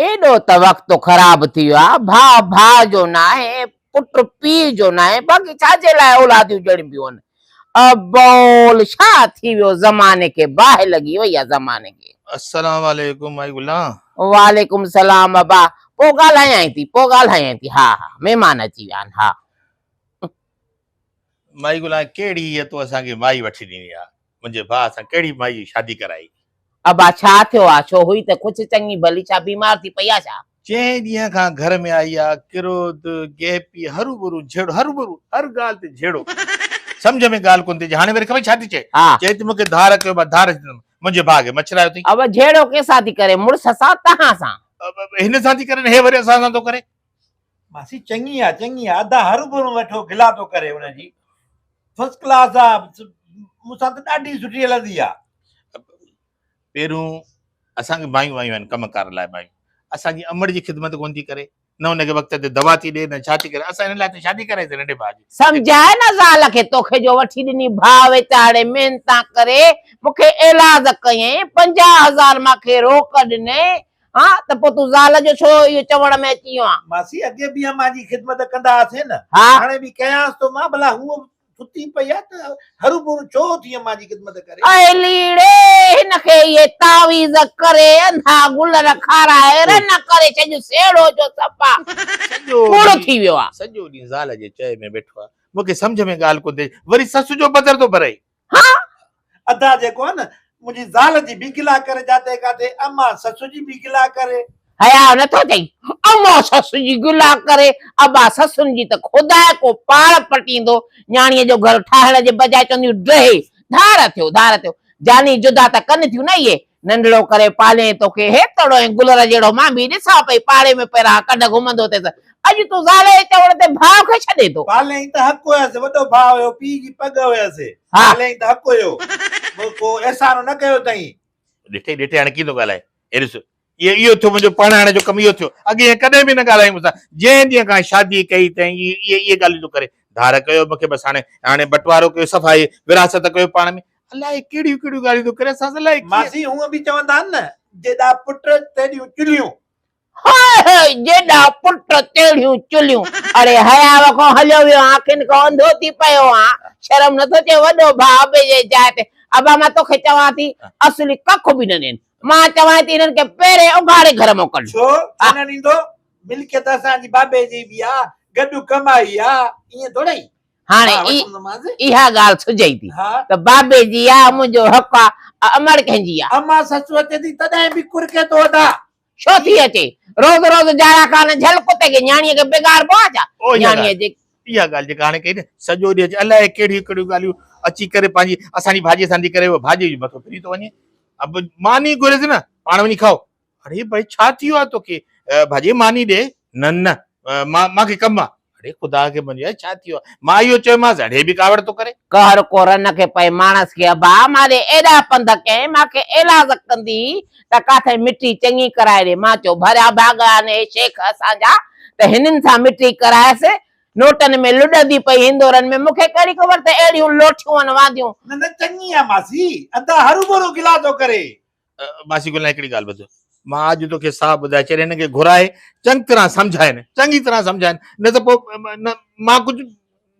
एॾो त वक़्तु ख़राब थी वियो आहे। भाउ भाउ जो न आहे, पुटु पीउ जो न आहे, बाक़ी छाजे लाइ औलादियूं ॼणी पियूं आहिनि। अबोल छा थी वियो, ज़माने खे बाहि लॻी वई आहे ज़माने खे। अस्सलाम वालेकुम माई गुलाम। वालेकुम सलाम अबा। पोइ ॻाल्हायां थी। हा हा, महिमान अची विया आहिनि। हा माई गुलाम कहिड़ी हीअ तो असांखे माई वठी ॾिनी आहे? मुंहिंजे भाउ सां कहिड़ी माई जी शादी कराई? अबा छा थियो आहे? छो हुई त कुझु चङी भली, छा बीमार थी पई आहे छा? 6 ॾींहं खां घर में आई आहे, किरोद गेपी हरू भरू झेड़ो, हरू भरू हर ॻाल्हि ते झेड़ो। सम्झ में ॻाल्हि कोन थी अचे। हाणे वरी ख़बर छा थी चए? चए थी मूंखे धार कयो, मां धार मुंहिंजे भाउ खे मछरायो अथई। अब झेड़ो कंहिंसां थी करे? मुड़ुस सां, तव्हां सां? हिन सां थी करे, हे वरी असां सां थो करे। मासी चङी आहे, अदा हरू भरू वेठो गिला थो करे, हुनजी फर्स्ट क्लास आहे, मूंसां त ॾाढी सुठी हलंदी आहे। पहिरियों असांखे मायूं आयूं आहिनि कमकार लाइ। मायूं असांजी अमड़ जी ख़िदमत कोन थी करे, न हुनखे वक़्त ते दवा थी ॾे, न छा थी करे। असां हिन लाइ त शादी कराई नंढे भाउ जी। सम्झाए न ज़ाल खे, तोखे जो वठी ॾिनी, भाउ वेचारे महिनत करे मूंखे इलाज कयईं, 50,000 मूंखे रोक ॾिनई। हाँ त पोइ तूं ज़ाल जो छो इहो चवण में अची वियो आहे? मासी अॻे बि अम्मा जी ख़िदमत कंदा हुआसीं न, हाणे बि कयांसि थो मां। भला हूअ सुती पई आहे त हरू भरू छो थी अम्मा जी ख़िदमत करे? ऐ लीड़े, हिनखे ये तावीज़ करे, अंधा गुलर खाराए, रन करे छॾियो, सेड़ो जो सपा कूड़ो थी वियो आहे। सॼो ॾींहुं ज़ाल जे चए में वेठो आहे, मूंखे सम्झ में ॻाल्हि कोन थिए। वरी ससु जो बदर थो भरे। हाँ अदा जेको आहे न, मुंहिंजी ज़ाल जी बि गिला करे जाते काथे, अम्मा ससु जी बि गिला करे। हया नथो अथई? अम्मा ससु जी गिला करे, अबा ससुनि जी त खुदाए को पाड़ पटींदो। न्याणीअ जो घर ठाहिण जे बजाए चवंदियूं ड्रहे, धार थियो धार थियो। जानी जुदा त कनि थियूं न इहे, नंढड़ो करे पाले तोखे हेतड़ो ऐं गुलर जहिड़ो। मां बि ॾिसां पई पाड़े में पहिरां कॾ घुमंदो अथसि, अॼु तूं ज़ाल जे चवण ते भाउ खे छॾे थो। पाले त हक़ हुयसि, वॾो भाउ हुयो, पीउ जी पग हुयसि। पाले त हक़ हुयो, को एहसानो न कयो अथई। ॾिठे ॾिठे हाणे कीअं थो ॻाल्हाए? हे ॾिस, इहो थियो मुंहिंजो पढ़ाइण जो कमु, इहो थियो। अॻे कॾहिं बि न ॻाल्हाई मूंसां। जंहिं ॾींहं खां शादी कई अथई इहे ॻाल्हियूं थो करे। धार कयो मूंखे, बसि हाणे बंटवारो कयो, सफ़ाई विरासत कयो पाण में। अलाए कहिड़ियूं कहिड़ियूं ॻाल्हियूं थो करे असां सां। अलाए मासी हूअं बि चवंदा आहिनि न, जेॾा पुट तेॾियूं चुलियूं। हाय जेॾा पुट तेड़ियूं चुलियूं। अरे हया वखो हलियो वियो, आखिन खां अंधो थी पियो आहे। शर्म नथो अचे वॾो भाउ ॿिए जे जाइ ते? अबा मां तोखे चवां थी, असली कख बि न ॾियनि। मां चवां थी हिननि खे पहिरें उघाड़े घर मोकिल। छो न ॾींदो? मिल्कियत असांजी बाबे जी बि आहे, गॾु कमाई आहे, ईअं थोड़े। हाणे इहा ॻाल्हि सुझई थी त बाबे जी आहे, मुंहिंजो हक़ आहे, अमड़ कंहिंजी आहे? अम्मा ससु अचे थी तॾहिं बि कुरके थो वठा। छो थी अचे? रोज़ रोज़ जाड़ा कान झल कुत्ते खे न्याणीअ खे बिगाड़बो आहे छा? न्याणीअ जे इहा ॻाल्हि जेका हाणे कई न, सॼो ॾींहुं अलाए कहिड़ियूं कहिड़ियूं ॻाल्हियूं अची करे पंहिंजी असांजी भाॼीअ सां थी करे, उहो भाॼीअ जे मथां फिरी थो वञे। अब मानी घुरियसि न, पाण वञी खाओ। अरे भाई छा थी वियो आहे तोखे? भाॼी मानी ॾे। न न मांखे कमु आहे। अरे ख़ुदा खे मञे, छा थी वियो आहे? मां इहो चयोमांसि, अड़े बि कावड़ थो करे। कहर को रन खे पए मानस खे। अबा मारे एॾा पंध कयईं, मूंखे इलाज कंदी त काथे मिटी चङी कराए ॾे। मां चयो भरिया भाॻा ने शेख असांजा, त हिननि सां मिटी करायसि। नोटनि में लुॾंदी पई, हिंदोरनि में। मूंखे कहिड़ी ख़बर त अहिड़ियूं लोठियूं आहिनि वांदियूं। न चङी आहे मासी, अदा हरू भरू गिला थो करे। मासी गुल हिकिड़ी ॻाल्हि ॿुधो, मां अॼु तोखे साहु ॿुधाए छॾे, हिनखे घुराए चङी तरह सम्झाइनि, चङी तरह सम्झाइनि, न त पोइ मां कुझु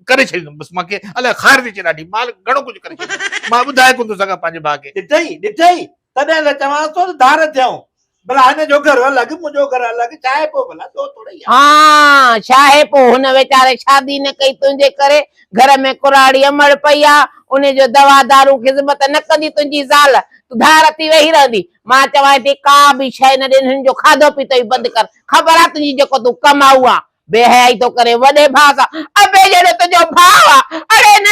करे छॾींदुमि। बसि मूंखे अलाए खार थी अचे ॾाढी, मां घणो कुझु करे छॾींदुमि। मां ॿुधाए कोन थो सघां पंहिंजे भाउ खे। ॾिठई तॾहिं त चवांसि थो धार थियूं। भला हिन जो घर अलॻि, मुंहिंजो घर अलॻि, चाहे पोइ भला दो थोड़े। हाँ छाहे पोइ हुन वेचारे शादी न कई तुंहिंजे करे, घर में कुराड़ी अमड़ पई आहे, उन जो दवा दारू ख़िदमत न कंदी तुंहिंजी ज़ाल, तूं धार थी वेही रहंदी। मां चवां थी का बि शइ न ॾियनि, हिन जो खाधो पीतो ई बंदि कर। ख़बर आहे तुंहिंजी जेको तूं कमाऊ आहे, बेहयाई थो करे वॾे भाउ सां। अबे जहिड़ो तुंहिंजो भाउ आहे, अड़े न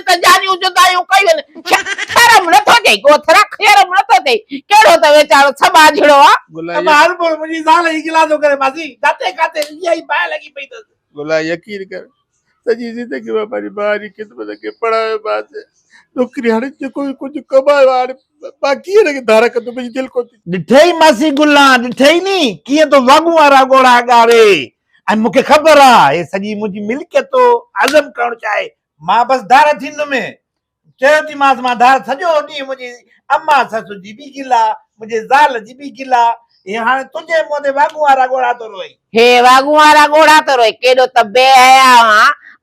त जानियूं जुदायूं कयूं आहिनि। शर्म नथो अचे? गोथरा शर्म नथो अचे? कहिड़ो त वेचारो सबाझड़ो आहे। मुंहिंजी ज़ाल जी गिला थो करे मासी, जाते काथे इहा ई पाए लॻी पई अथसि। गुला यकीन कर, सॼी ज़िंदगी में पंहिंजी भाउ जी ख़िदमत खे पढ़ायोमांसि, नौकिरी हाणे जेको कुझु कमायो आहे, मां कीअं हिनखे धार कंदुमि? मुंहिंजी दिलि कोन थी। ॾिठई मासी गुला, ॾिठई नी कीअं तो वाॻूं वारा ॻोड़ा ॻाड़े। ऐं मूंखे ख़बर आहे हे सॼी मुंहिंजी मिल्कियत हज़म करणु चाहे। मां बसि धार थींदुमि। चयो थी मांसि, मां धार सॼो ॾींहुं मुंहिंजी अम्मा ससु जी बि गिला, मुंहिंजे ज़ाल जी बि गिला, ये हाणे तुंहिंजे मुंहं ते वाॻू वारा ॻोड़ा थो रोई। हे वाॻू वारा ॻोड़ा तो रोए केॾो त बेहया हुआ।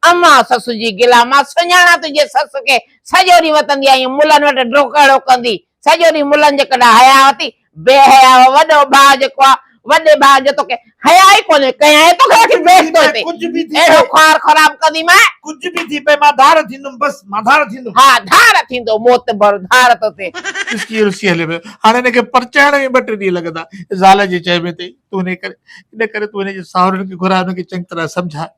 अम्मा ससु जी गिला मां सुञाणा तुंहिंजे ससु खे सॼो ॾींहुं वतंदी आई मुलनि वटि ड्रोकड़ो कंदी सॼो ॾींहुं मुलनि जे कॾा हयावती बेहया वॾो भाउ जेको आहे वॾे भाउ जो तोखे हया ई कोन्हे कयां तो खे बेस तो हिते कुझु बि थी एड़ो पए, ख़्वार ख़राब कंदी मैं कुझु बि थी पए मां धार थींदुमि, बसि मां धार थींदुमि। हा धार थींदो मोत भर धार तो थे रुसी रुसी हले पियो हाणे हिनखे परचाइण में 2 टे ॾींहं लॻंदा ज़ाल जे चए में ते तूं इन करे तूं हिनजे साहुरनि खे घुराए हुनखे चङी तरह सम्झाए।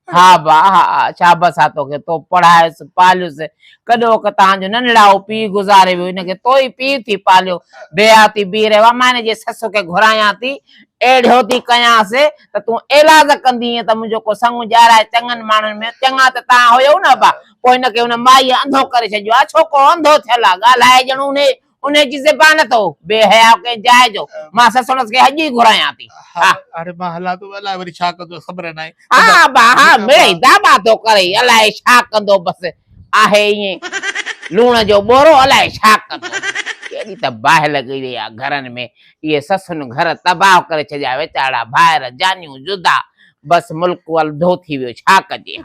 हा बा हा शाबस आहे तोखे तो पढ़ायुसि पालियुसि कॾो क तव्हांजो नंढड़ा पीउ गुज़ारे वियो हिनखे तो ई पीउ थी पालियो बेया थी बीह रहियो आहे मां हिनजे ससु खे घुरायां थी अहिड़ो थी कयांसि त तूं इलाज कंदीअ त मुंहिंजो को संग ॼाराए चङनि माण्हुनि में चङा त तव्हां हुयव न बा पोइ हिनखे हुन माईअ अंधो करे छॾियो आहे छोकिरो अंधो थियल आहे ॻाल्हाए ॼणो उनजी ज़बान अथव बेहया कंहिं जाइ जो मां ससुणस खे अॼु ई घुरायां थी। हा हाणे मां हलां थो अलाए वरी छा कंदो ख़बर न आहे। हा बा हा मिड़ई दाबा थो करे अलाए छा कंदो बसि आहे ईअं लूण जो बोरो अलाए छा कंदो केॾी त बाहि लॻी वई आहे घरनि में इहे ससुनि घर तबाह करे छॾिया वेचारा भाइर जानियूं जुदा बसि मुल्क वलधो थी वियो छा कजे।